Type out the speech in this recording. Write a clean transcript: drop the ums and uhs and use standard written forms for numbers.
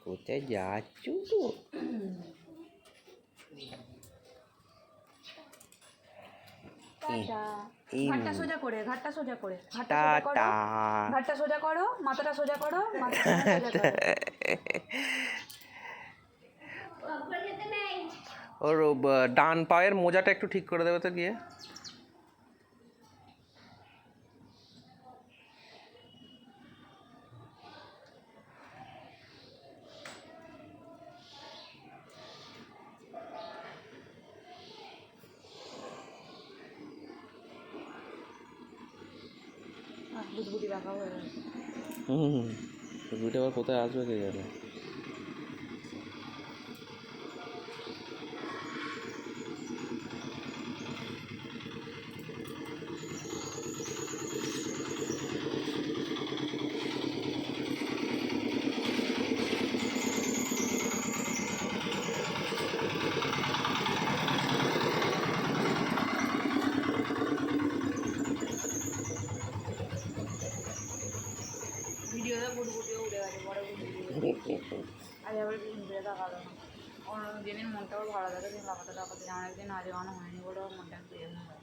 কোথায় যাচ্ছ তো? ঘাটটা সোজা করে ঘাটটা সোজা করো, টাটা। ঘাটটা সোজা করো, মাথাটা সোজা করো, মাথাটা সোজা করো। ওর ডান পায়ের মোজাটা একটু ঠিক করে দেবে তো গিয়ে। বুটবুটি বাঁকা হয়ে গেছে। বুঝতে আবার কোথায় আসবে কে জানে। ভিডিওতে বুটবুটিও উড়ে গেছে, বড় বুটবুটি। আজ আবার ঘুরে দেখালো না। অন্য দিনের মনটাও ভালো থাকে, দিন লাগাতে লাগাতে আমার একদিন আজ গানো হয়নি বলে ওর মনটা একটু এমন হয়।